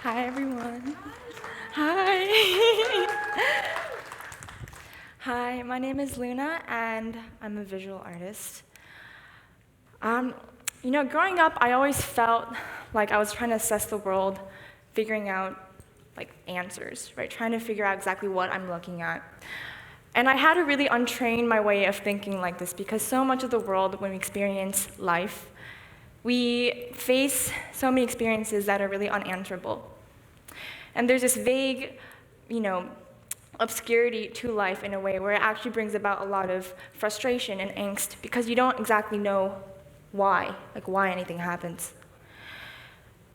Hi, everyone. Hi. Hi, my name is Luna, and I'm a visual artist. Um, Growing up, I always felt like I was trying to assess the world, figuring out answers, right? Trying to figure out exactly what I'm looking at. And I had to really untrain my way of thinking like this because so much of the world, when we experience life, we face so many experiences that are really unanswerable. And there's this vague, you know, obscurity to life in a way where it actually brings about a lot of frustration and angst because you don't exactly know why anything happens.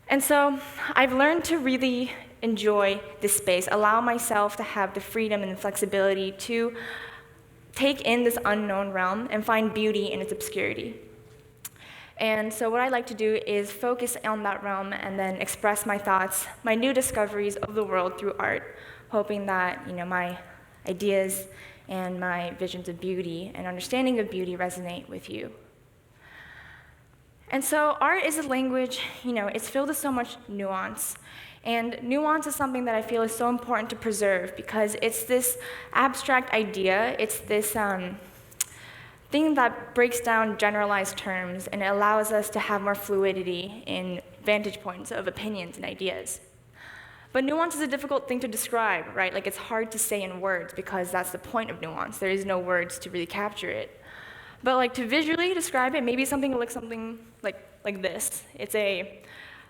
And so I've learned to really enjoy this space, allow myself to have the freedom and the flexibility to take in this unknown realm and find beauty in its obscurity. And so what I like to do is focus on that realm and then express my thoughts, my new discoveries of the world through art, hoping that my ideas and my visions of beauty and understanding of beauty resonate with you. And so art is a language, it's filled with so much nuance. And nuance is something that I feel is so important to preserve because it's this abstract idea, it's this thing that breaks down generalized terms and it allows us to have more fluidity in vantage points of opinions and ideas. But nuance is a difficult thing to describe, right? It's hard to say in words because that's the point of nuance. There is no words to really capture it. But to visually describe it, maybe something like this. It's a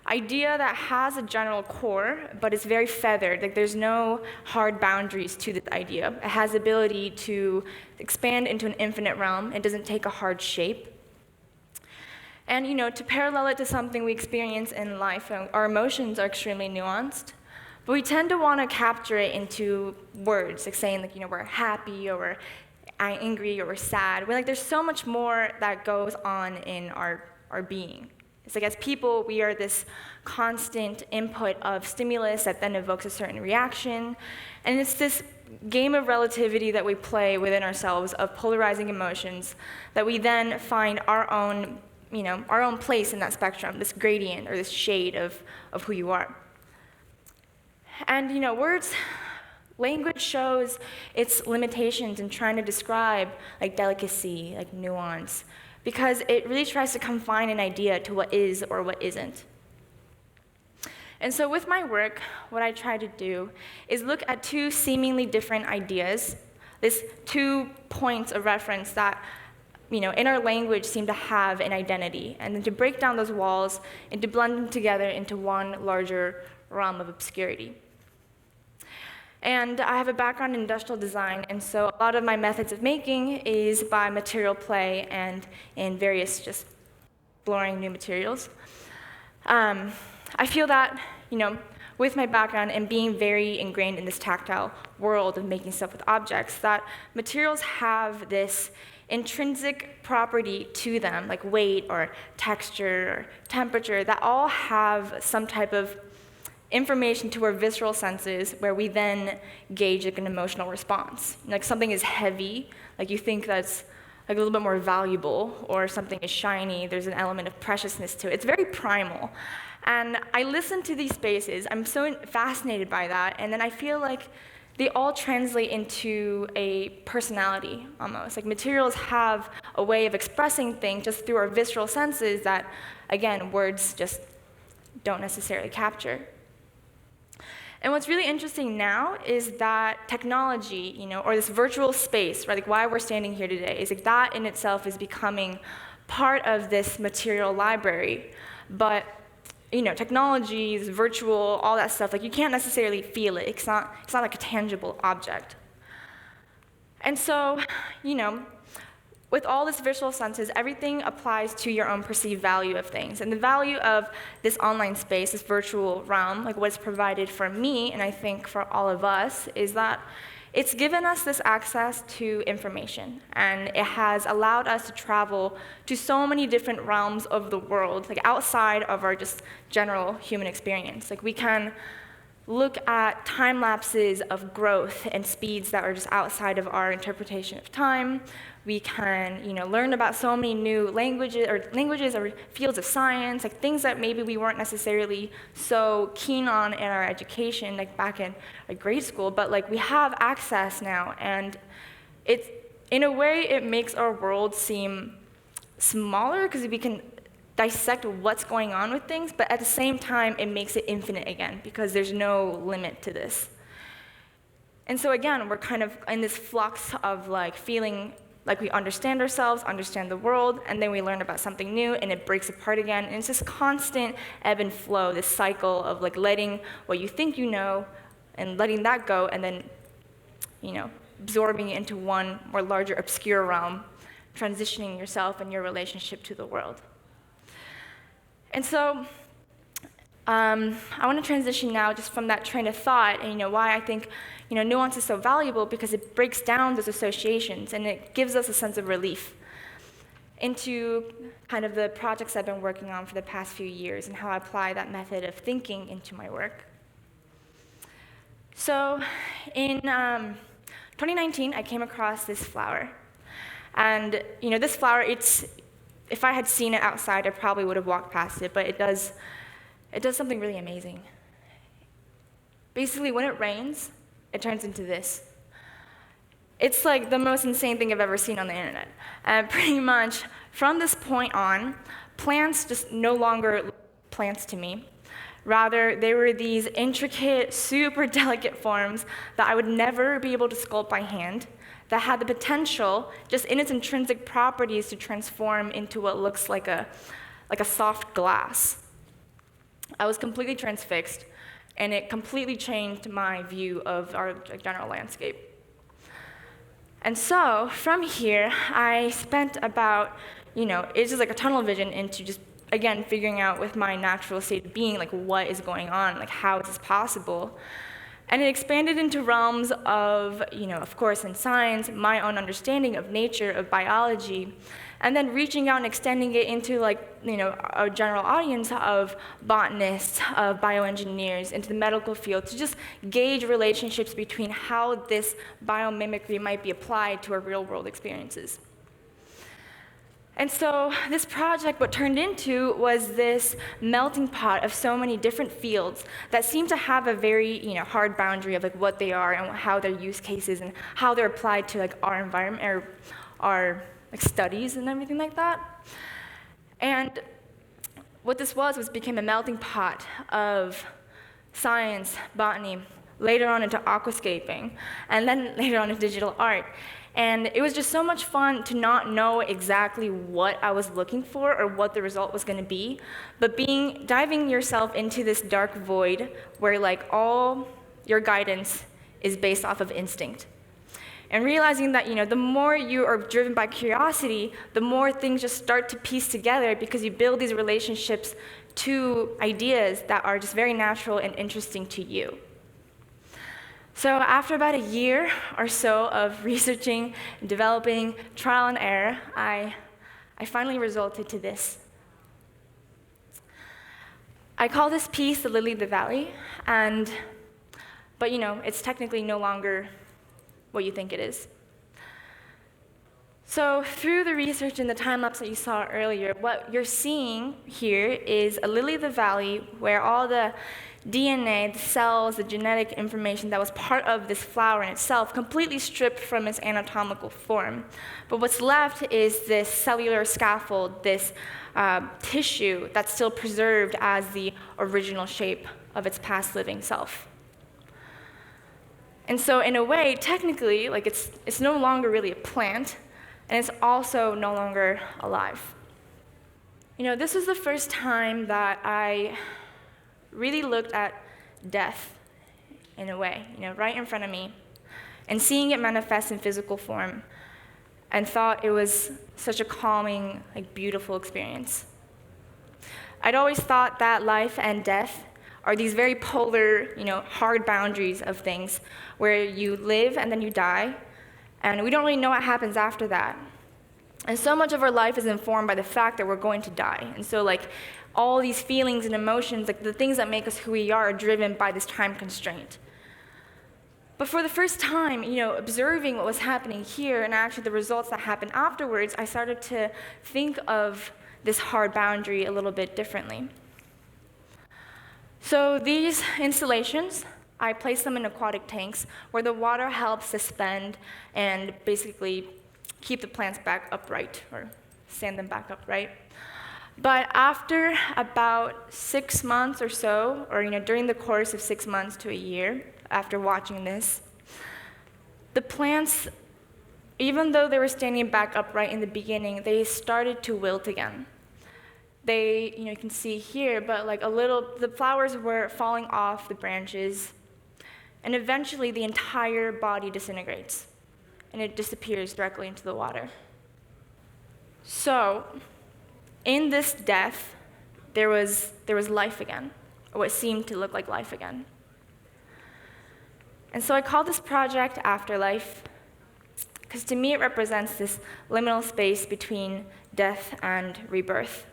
idea that has a general core, but it's very feathered. There's no hard boundaries to this idea. It has the ability to expand into an infinite realm. It doesn't take a hard shape. And to parallel it to something we experience in life, our emotions are extremely nuanced. But we tend to want to capture it into words, saying we're happy or we're angry or we're sad. There's so much more that goes on in our being. It's as people, we are this constant input of stimulus that then evokes a certain reaction. And it's this game of relativity that we play within ourselves of polarizing emotions that we then find our own place in that spectrum, this gradient or this shade of who you are. And language shows its limitations in trying to describe delicacy, nuance, because it really tries to confine an idea to what is or what isn't. And so with my work, what I try to do is look at two seemingly different ideas, these 2 points of reference that in our language seem to have an identity, and then to break down those walls and to blend them together into one larger realm of obscurity. And I have a background in industrial design, and so a lot of my methods of making is by material play and in various just exploring new materials. I feel that, with my background and being very ingrained in this tactile world of making stuff with objects, that materials have this intrinsic property to them, like weight or texture or temperature, that all have some type of information to our visceral senses where we then gauge an emotional response. Something is heavy, you think that's a little bit more valuable, or something is shiny, there's an element of preciousness to it. It's very primal. And I listen to these spaces, I'm so fascinated by that, and then I feel like they all translate into a personality, almost. Materials have a way of expressing things just through our visceral senses that, again, words just don't necessarily capture. And what's really interesting now is that technology, or this virtual space, right, why we're standing here today, is that in itself is becoming part of this material library. But, technology is virtual, all that stuff, you can't necessarily feel it. It's not like a tangible object. And so, with all this visual senses, everything applies to your own perceived value of things. And the value of this online space, this virtual realm, what's provided for me, and I think for all of us, is that it's given us this access to information. And it has allowed us to travel to so many different realms of the world, outside of our just general human experience. We can look at time lapses of growth and speeds that are just outside of our interpretation of time. We can, learn about so many new languages or fields of science, like things that maybe we weren't necessarily so keen on in our education, like back in grade school, but like we have access now, and in a way, it makes our world seem smaller because we can dissect what's going on with things, but at the same time, it makes it infinite again because there's no limit to this. And so again, we're kind of in this flux of like feeling like we understand ourselves, understand the world, and then we learn about something new, and it breaks apart again. And it's this constant ebb and flow, this cycle of like letting what you think you know and letting that go, and then, absorbing it into one more larger, obscure realm, transitioning yourself and your relationship to the world. And so I want to transition now just from that train of thought, and why I think nuance is so valuable, because it breaks down those associations and it gives us a sense of relief into kind of the projects I've been working on for the past few years and how I apply that method of thinking into my work. So in 2019, I came across this flower. And this flower, if I had seen it outside, I probably would have walked past it, but it does something really amazing. Basically, when it rains, it turns into this. It's like the most insane thing I've ever seen on the internet. And pretty much, from this point on, plants just no longer look like plants to me. Rather, they were these intricate, super delicate forms that I would never be able to sculpt by hand, that had the potential, just in its intrinsic properties, to transform into what looks like a soft glass. I was completely transfixed, and it completely changed my view of our general landscape. And so, from here, I spent about, it's just like a tunnel vision into just, again, figuring out with my natural state of being, like, what is going on, like, how is this possible? And it expanded into realms of, of course, in science, my own understanding of nature, of biology, and then reaching out and extending it into, a general audience of botanists, of bioengineers, into the medical field, to just gauge relationships between how this biomimicry might be applied to our real-world experiences. And so this project, what turned into, was this melting pot of so many different fields that seem to have a very hard boundary of what they are and how their use cases and how they're applied to our environment or our studies and everything like that. And what this became a melting pot of science, botany, later on into aquascaping, and then later on into digital art. And it was just so much fun to not know exactly what I was looking for or what the result was going to be, but diving yourself into this dark void where all your guidance is based off of instinct. And realizing that the more you are driven by curiosity, the more things just start to piece together because you build these relationships to ideas that are just very natural and interesting to you. So after about a year or so of researching, and developing, trial and error, I finally resulted to this. I call this piece the Lily of the Valley, but it's technically no longer what you think it is. So through the research and the time-lapse that you saw earlier, what you're seeing here is a lily of the valley where all the DNA, the cells, the genetic information that was part of this flower in itself completely stripped from its anatomical form. But what's left is this cellular scaffold, this tissue that's still preserved as the original shape of its past living self. And so in a way, technically, it's no longer really a plant, and it's also no longer alive. This was the first time that I really looked at death in a way, right in front of me, and seeing it manifest in physical form, and thought it was such a calming, beautiful experience. I'd always thought that life and death are these very polar, hard boundaries of things where you live and then you die, and we don't really know what happens after that. And so much of our life is informed by the fact that we're going to die. And so all these feelings and emotions, the things that make us who we are driven by this time constraint. But for the first time, observing what was happening here and actually the results that happened afterwards, I started to think of this hard boundary a little bit differently. So these installations, I place them in aquatic tanks where the water helps suspend and basically keep the plants back upright, or stand them back upright. But after about 6 months or so, or during the course of 6 months to a year after watching this, the plants, even though they were standing back upright in the beginning, they started to wilt again. They, you can see here, but the flowers were falling off the branches, and eventually the entire body disintegrates, and it disappears directly into the water. So, in this death, there was life again, or what seemed to look like life again. And so I call this project Afterlife, because to me it represents this liminal space between death and rebirth.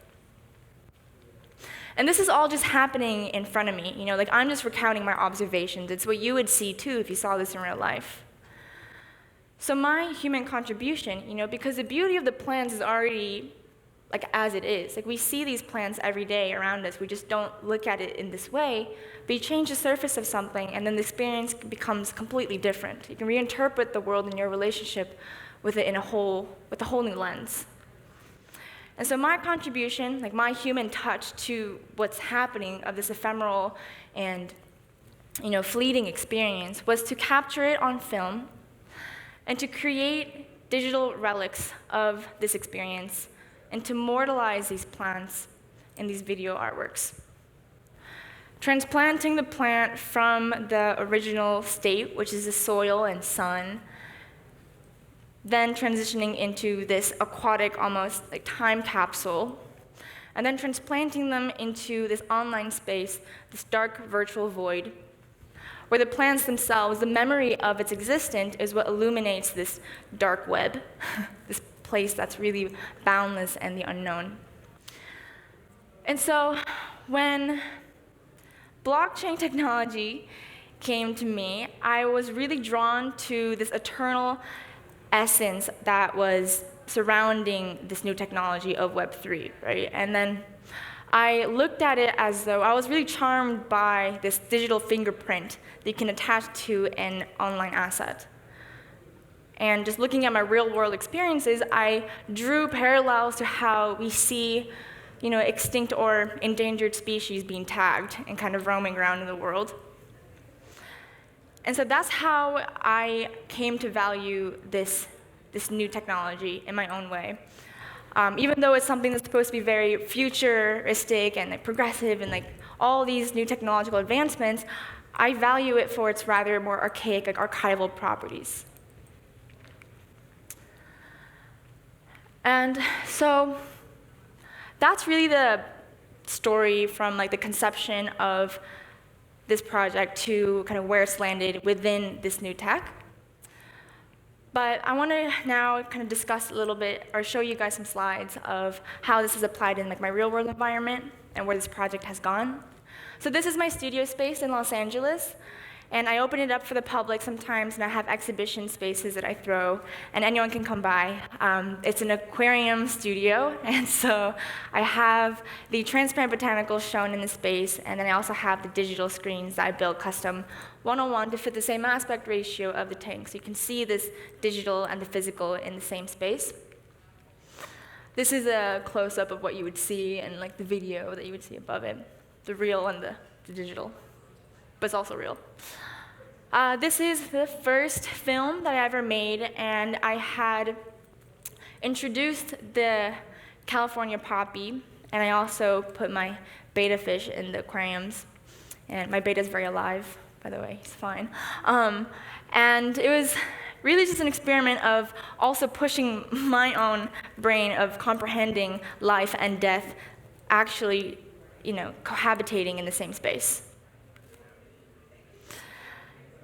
And this is all just happening in front of me, I'm just recounting my observations. It's what you would see too if you saw this in real life. So my human contribution, because the beauty of the plants is already as it is. We see these plants every day around us. We just don't look at it in this way. But you change the surface of something, and then the experience becomes completely different. You can reinterpret the world and your relationship with it with a whole new lens. And so my contribution, my human touch to what's happening of this ephemeral and fleeting experience, was to capture it on film and to create digital relics of this experience and to immortalize these plants in these video artworks. Transplanting the plant from the original state, which is the soil and sun, then transitioning into this aquatic, almost time capsule, and then transplanting them into this online space, this dark virtual void, where the plants themselves, the memory of its existence, is what illuminates this dark web, this place that's really boundless and the unknown. And so when blockchain technology came to me, I was really drawn to this eternal essence that was surrounding this new technology of Web3, right? And then I looked at it as though I was really charmed by this digital fingerprint that you can attach to an online asset. And just looking at my real-world experiences, I drew parallels to how we see, extinct or endangered species being tagged and kind of roaming around in the world. And so that's how I came to value this new technology in my own way. Even though it's something that's supposed to be very futuristic and progressive and all these new technological advancements, I value it for its rather more archaic, archival properties. And so that's really the story from the conception of this project to kind of where it's landed within this new tech. But I want to now kind of discuss a little bit, or show you guys some slides of how this is applied in my real-world environment and where this project has gone. So this is my studio space in Los Angeles, and I open it up for the public sometimes, and I have exhibition spaces that I throw, and anyone can come by. It's an aquarium studio, and so I have the transparent botanicals shown in the space, and then I also have the digital screens that I built custom one-on-one to fit the same aspect ratio of the tank. So you can see this digital and the physical in the same space. This is a close-up of what you would see in the video that you would see above it, the real and the digital, but it's also real. This is the first film that I ever made, and I had introduced the California poppy, and I also put my betta fish in the aquariums. And my betta is very alive, by the way, he's fine. And it was really just an experiment of also pushing my own brain of comprehending life and death actually, cohabitating in the same space.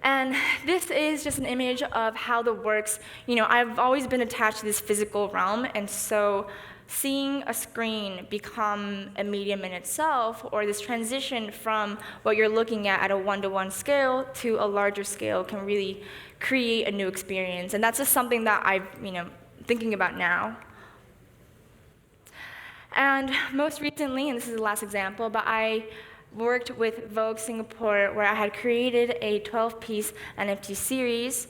And this is just an image of how the works, I've always been attached to this physical realm, and so seeing a screen become a medium in itself, or this transition from what you're looking at a one-to-one scale to a larger scale, can really create a new experience. And that's just something that I'm thinking about now. And most recently, and this is the last example, but I worked with Vogue Singapore, where I had created a 12-piece NFT series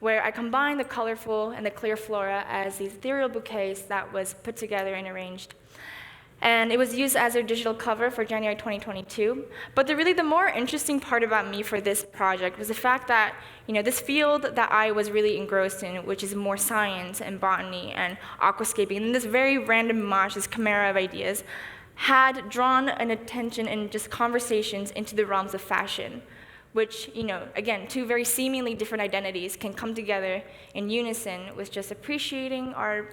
where I combined the colorful and the clear flora as these ethereal bouquets that was put together and arranged. And it was used as a digital cover for January 2022. But the more interesting part about me for this project was the fact that this field that I was really engrossed in, which is more science and botany and aquascaping, and this very random mosh, this chimera of ideas, had drawn an attention and just conversations into the realms of fashion, which, again, two very seemingly different identities can come together in unison with just appreciating our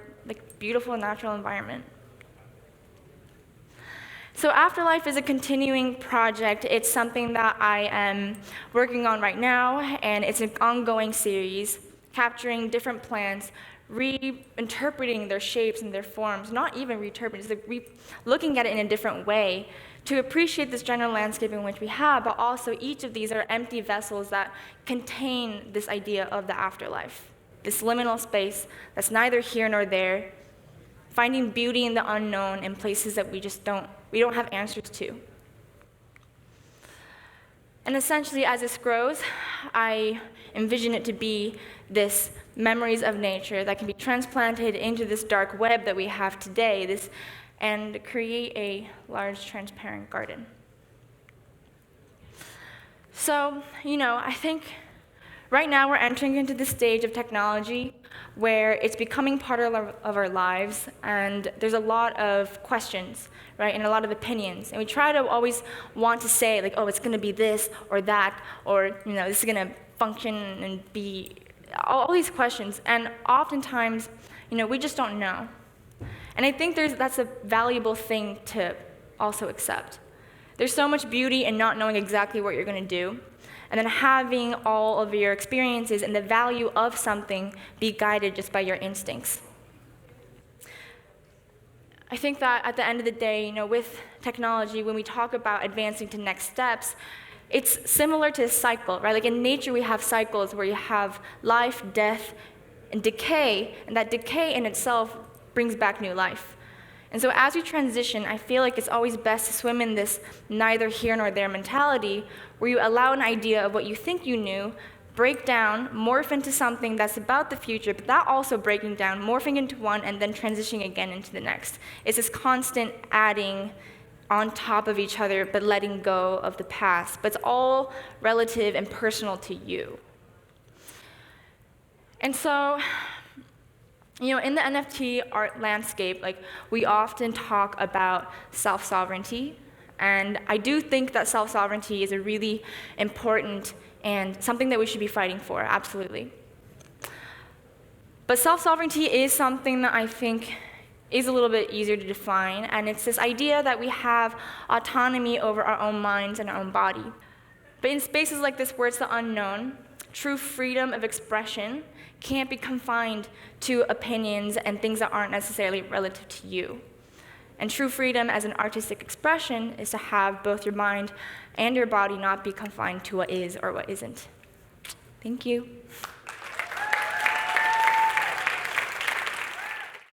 beautiful natural environment. So Afterlife is a continuing project. It's something that I am working on right now, and it's an ongoing series, capturing different plants, reinterpreting their shapes and their forms, not even reinterpreting, it's looking at it in a different way to appreciate this general landscape in which we have, but also each of these are empty vessels that contain this idea of the afterlife, this liminal space that's neither here nor there, finding beauty in the unknown in places that we don't have answers to. And essentially, as this grows, I envision it to be this memories of nature that can be transplanted into this dark web that we have today, and create a large transparent garden. So, I think right now we're entering into this stage of technology where it's becoming part of our lives, and there's a lot of questions, right, and a lot of opinions. And we try to always want to say, oh, it's going to be this or that, or this is going to function and be all these questions. And oftentimes, we just don't know. And I think that's a valuable thing to also accept. There's so much beauty in not knowing exactly what you're going to do, and then having all of your experiences and the value of something be guided just by your instincts. I think that at the end of the day, with technology, when we talk about advancing to next steps, it's similar to a cycle, right? Like in nature, we have cycles where you have life, death, and decay, and that decay in itself brings back new life. And so as we transition, I feel like it's always best to swim in this neither here nor there mentality, where you allow an idea of what you think you knew, break down, morph into something that's about the future, but that also breaking down, morphing into one, and then transitioning again into the next. It's this constant adding on top of each other, but letting go of the past. But it's all relative and personal to you. And so, in the NFT art landscape, we often talk about self-sovereignty, and I do think that self-sovereignty is a really important and something that we should be fighting for, absolutely. But self-sovereignty is something that I think is a little bit easier to define, and it's this idea that we have autonomy over our own minds and our own body. But in spaces like this where it's the unknown, true freedom of expression can't be confined to opinions and things that aren't necessarily relative to you. And true freedom as an artistic expression is to have both your mind and your body not be confined to what is or what isn't. Thank you.